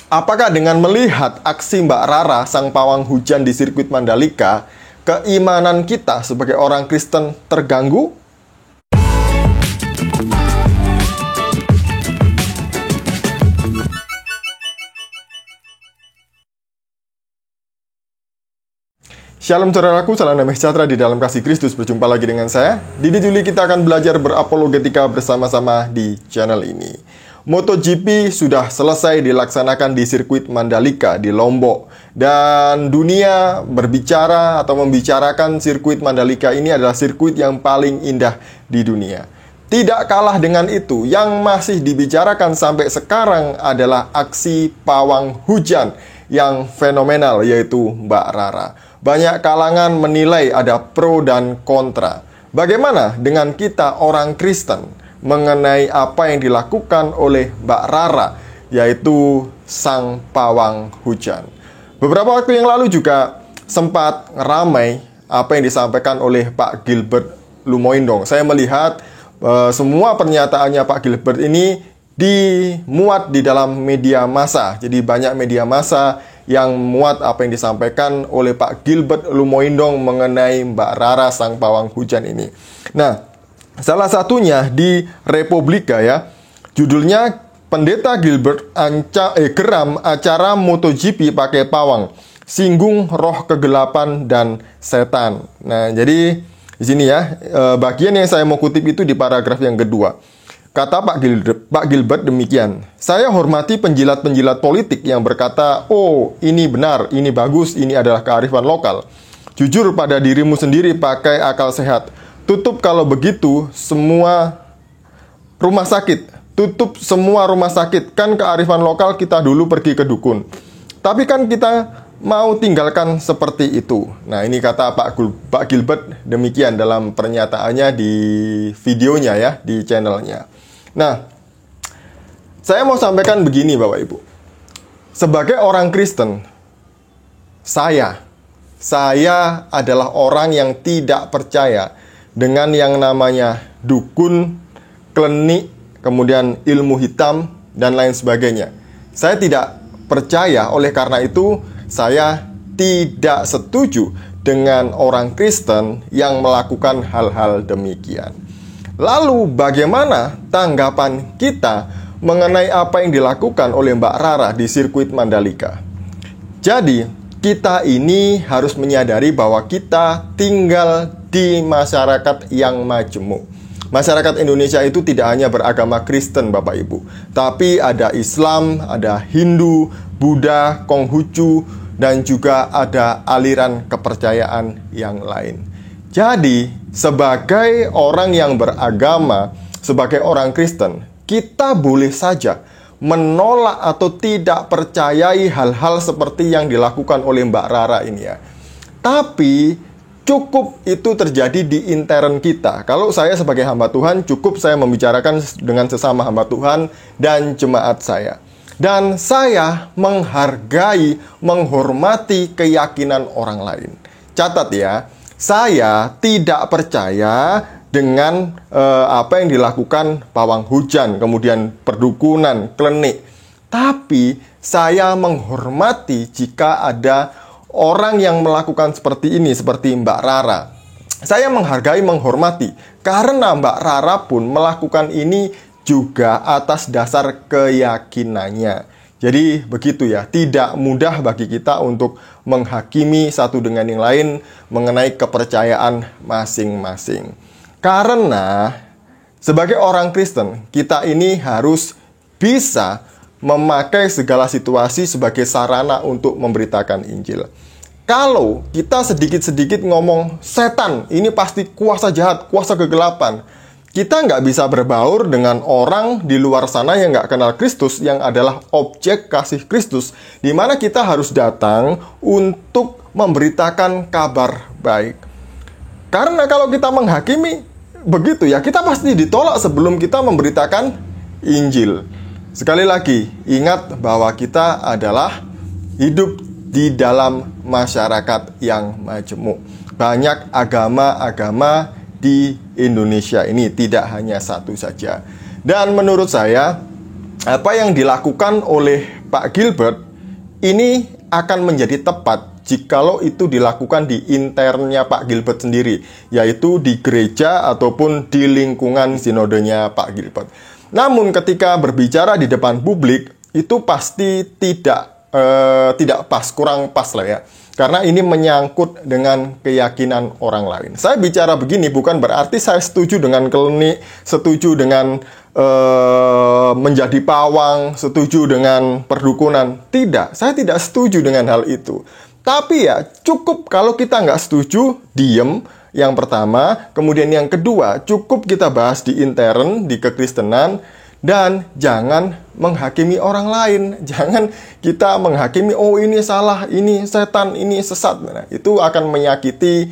Apakah dengan melihat aksi Mbak Rara, sang pawang hujan di sirkuit Mandalika, keimanan kita sebagai orang Kristen terganggu? Shalom saudaraku, salam damai sejahtera di dalam kasih Kristus. Berjumpa lagi dengan saya, Didi Juli. Kita akan belajar berapologetika bersama-sama di channel ini. MotoGP sudah selesai dilaksanakan di sirkuit Mandalika di Lombok. Dan dunia berbicara atau membicarakan sirkuit Mandalika ini adalah sirkuit yang paling indah di dunia. Tidak kalah dengan itu, yang masih dibicarakan sampai sekarang adalah aksi pawang hujan yang fenomenal, yaitu Mbak Rara. Banyak kalangan menilai ada pro dan kontra. Bagaimana dengan kita orang Kristen mengenai apa yang dilakukan oleh Mbak Rara, yaitu sang pawang hujan? Beberapa waktu yang lalu juga sempat ramai apa yang disampaikan oleh Pak Gilbert Lumoindong. Saya melihat semua pernyataannya Pak Gilbert ini dimuat di dalam media massa. Jadi banyak media massa yang muat apa yang disampaikan oleh Pak Gilbert Lumoindong mengenai Mbak Rara, sang pawang hujan ini. Nah, salah satunya di Republika ya, judulnya Pendeta Gilbert geram acara MotoGP pakai pawang, singgung roh kegelapan dan setan. Nah, jadi di sini ya, bagian yang saya mau kutip itu di paragraf yang kedua. Kata Pak Gilbert demikian, "Saya hormati penjilat-penjilat politik yang berkata, oh ini benar, ini bagus, ini adalah kearifan lokal. Jujur pada dirimu sendiri, pakai akal sehat. Tutup kalau begitu semua rumah sakit. Tutup semua rumah sakit. Kan kearifan lokal kita dulu pergi ke dukun. Tapi kan kita mau tinggalkan seperti itu." Nah, ini kata Pak Gilbert demikian dalam pernyataannya di videonya ya, di channelnya. Nah, saya mau sampaikan begini Bapak Ibu. Sebagai orang Kristen, saya adalah orang yang tidak percaya dengan yang namanya dukun, klinik, kemudian ilmu hitam, dan lain sebagainya. Saya tidak percaya, oleh karena itu saya tidak setuju dengan orang Kristen yang melakukan hal-hal demikian. Lalu bagaimana tanggapan kita mengenai apa yang dilakukan oleh Mbak Rara di sirkuit Mandalika? Jadi, kita ini harus menyadari bahwa kita tinggal di masyarakat yang majemuk. Masyarakat Indonesia itu tidak hanya beragama Kristen Bapak Ibu, tapi ada Islam, ada Hindu, Buddha, Konghucu, dan juga ada aliran kepercayaan yang lain. Jadi, sebagai orang yang beragama, sebagai orang Kristen, kita boleh saja menolak atau tidak percayai hal-hal seperti yang dilakukan oleh Mbak Rara ini ya. Tapi, cukup itu terjadi di intern kita. Kalau saya sebagai hamba Tuhan, cukup saya membicarakan dengan sesama hamba Tuhan dan jemaat saya. Dan saya menghargai, menghormati keyakinan orang lain. Catat ya, saya tidak percaya dengan apa yang dilakukan pawang hujan, kemudian perdukunan, klinik. Tapi saya menghormati jika ada orang yang melakukan seperti ini, seperti Mbak Rara. Saya menghargai, menghormati, karena Mbak Rara pun melakukan ini juga atas dasar keyakinannya. Jadi begitu ya, tidak mudah bagi kita untuk menghakimi satu dengan yang lain mengenai kepercayaan masing-masing. Karena sebagai orang Kristen, kita ini harus bisa memakai segala situasi sebagai sarana untuk memberitakan Injil. Kalau kita sedikit-sedikit ngomong setan, ini pasti kuasa jahat, kuasa kegelapan, kita nggak bisa berbaur dengan orang di luar sana yang nggak kenal Kristus, yang adalah objek kasih Kristus, di mana kita harus datang untuk memberitakan kabar baik. Karena kalau kita menghakimi, begitu ya, kita pasti ditolak sebelum kita memberitakan Injil. Sekali lagi, ingat bahwa kita adalah hidup di dalam masyarakat yang majemuk. Banyak agama-agama di Indonesia ini, tidak hanya satu saja. Dan menurut saya, apa yang dilakukan oleh Pak Gilbert ini akan menjadi tepat jikalau itu dilakukan di internnya Pak Gilbert sendiri, yaitu di gereja ataupun di lingkungan sinodenya Pak Gilbert. Namun ketika berbicara di depan publik, itu pasti tidak pas, kurang pas lah ya. Karena ini menyangkut dengan keyakinan orang lain. Saya bicara begini bukan berarti saya setuju dengan klinik, setuju dengan menjadi pawang, setuju dengan perdukunan. Tidak, saya tidak setuju dengan hal itu. Tapi ya cukup kalau kita nggak setuju, diem. Yang pertama, kemudian yang kedua, cukup kita bahas di intern, di kekristenan. Dan jangan menghakimi orang lain. Jangan kita menghakimi, oh ini salah, ini setan, ini sesat. Nah, itu akan menyakiti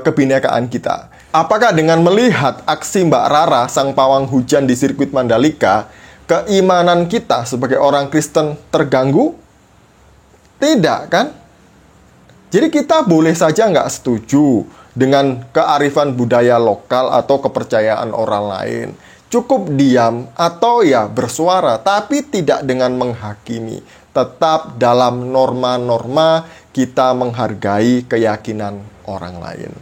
kebinekaan kita. Apakah dengan melihat aksi Mbak Rara, sang pawang hujan di sirkuit Mandalika, keimanan kita sebagai orang Kristen terganggu? Tidak kan? Jadi kita boleh saja nggak setuju dengan kearifan budaya lokal atau kepercayaan orang lain. Cukup diam atau ya bersuara, tapi tidak dengan menghakimi. Tetap dalam norma-norma kita menghargai keyakinan orang lain.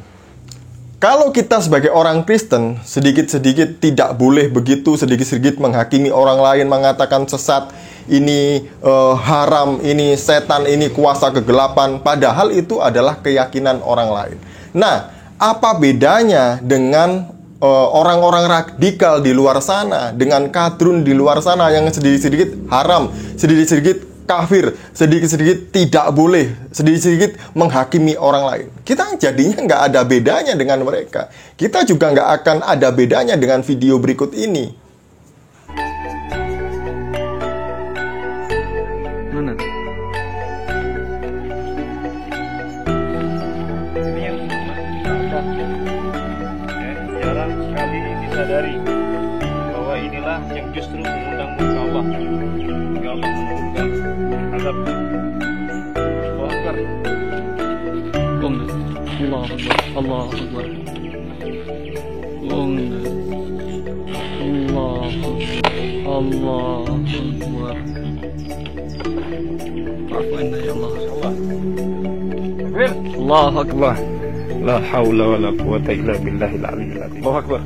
Kalau kita sebagai orang Kristen, sedikit-sedikit tidak boleh begitu, sedikit-sedikit menghakimi orang lain, mengatakan sesat, ini haram, ini setan, ini kuasa kegelapan. Padahal itu adalah keyakinan orang lain. Nah, apa bedanya dengan orang-orang radikal di luar sana, dengan kadrun di luar sana yang sedikit-sedikit haram, sedikit-sedikit kafir, sedikit-sedikit tidak boleh, sedikit-sedikit menghakimi orang lain? Kita jadinya nggak ada bedanya dengan mereka. Kita juga nggak akan ada bedanya dengan video berikut ini. Mana? Ini yang jarang sekali disadari bahwa inilah yang justru mengundang murka Allah. Ya Allah menurunkan azab. Allahu Akbar. Allah Akbar. Allah Akbar. Allah Akbar. Afwan ya Allah. Takbir. Allah Akbar. La haula wa la quwata illa billahil aliyyil azim. Allahu Akbar.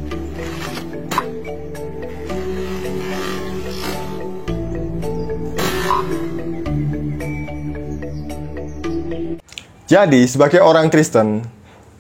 Jadi, sebagai orang Kristen,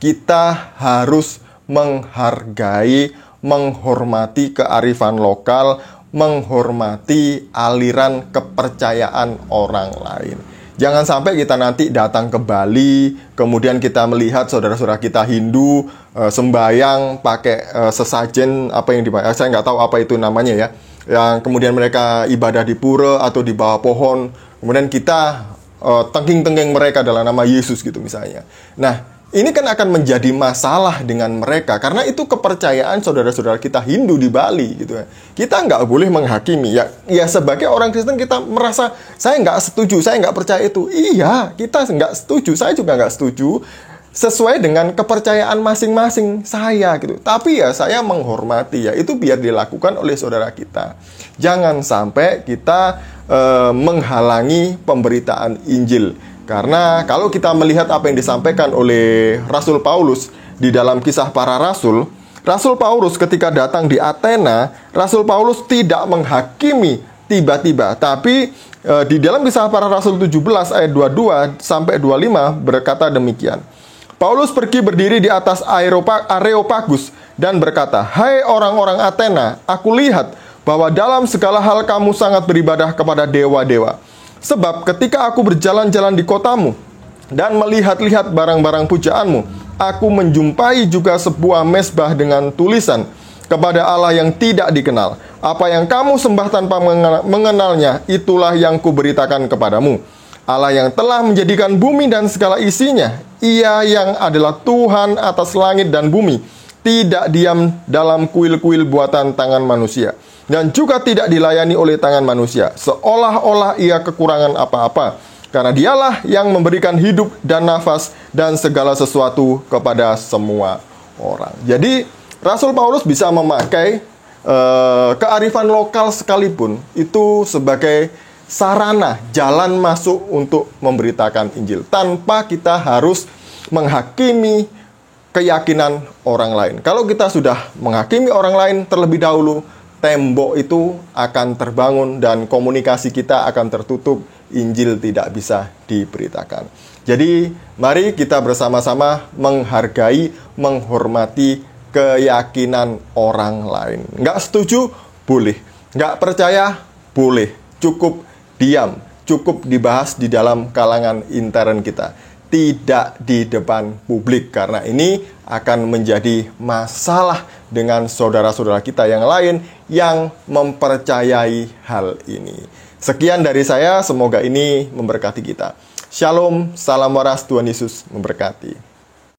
kita harus menghargai, menghormati kearifan lokal, menghormati aliran kepercayaan orang lain. Jangan sampai kita nanti datang ke Bali, kemudian kita melihat saudara-saudara kita Hindu sembayang pakai sesajen apa yang dipakai, saya nggak tahu apa itu namanya ya, yang kemudian mereka ibadah di pura atau di bawah pohon, kemudian kita tengking-tengking mereka dalam nama Yesus gitu misalnya. Nah, ini kan akan menjadi masalah dengan mereka karena itu kepercayaan saudara-saudara kita Hindu di Bali gitu ya. Kita nggak boleh menghakimi ya sebagai orang Kristen kita merasa saya nggak setuju, saya nggak percaya itu. Iya, kita nggak setuju, saya juga nggak setuju sesuai dengan kepercayaan masing-masing saya gitu. Tapi ya saya menghormati ya, itu biar dilakukan oleh saudara kita. Jangan sampai kita menghalangi pemberitaan Injil. Karena kalau kita melihat apa yang disampaikan oleh Rasul Paulus di dalam Kisah Para Rasul, Rasul Paulus ketika datang di Athena, Rasul Paulus tidak menghakimi tiba-tiba, tapi di dalam Kisah Para Rasul 17 ayat 22 sampai 25 berkata demikian. Paulus pergi berdiri di atas Areopagus dan berkata, "Hai orang-orang Athena, aku lihat bahwa dalam segala hal kamu sangat beribadah kepada dewa-dewa. Sebab ketika aku berjalan-jalan di kotamu dan melihat-lihat barang-barang pujaanmu, aku menjumpai juga sebuah mezbah dengan tulisan, kepada Allah yang tidak dikenal. Apa yang kamu sembah tanpa mengenalnya, itulah yang kuberitakan kepadamu. Allah yang telah menjadikan bumi dan segala isinya, Ia yang adalah Tuhan atas langit dan bumi, tidak diam dalam kuil-kuil buatan tangan manusia, dan juga tidak dilayani oleh tangan manusia, seolah-olah ia kekurangan apa-apa, karena dialah yang memberikan hidup dan nafas dan segala sesuatu kepada semua orang." Jadi Rasul Paulus bisa memakai kearifan lokal sekalipun itu sebagai sarana, jalan masuk untuk memberitakan Injil. Tanpa kita harus menghakimi keyakinan orang lain. Kalau kita sudah menghakimi orang lain terlebih dahulu, tembok itu akan terbangun dan komunikasi kita akan tertutup. Injil tidak bisa diberitakan. Jadi, mari kita bersama-sama menghargai, menghormati keyakinan orang lain. Nggak setuju? Boleh. Nggak percaya? Boleh. Cukup diam. Cukup dibahas di dalam kalangan intern kita. Tidak di depan publik, karena ini akan menjadi masalah dengan saudara-saudara kita yang lain yang mempercayai hal ini. Sekian dari saya, semoga ini memberkati kita. Shalom, salam waras, Tuhan Yesus memberkati.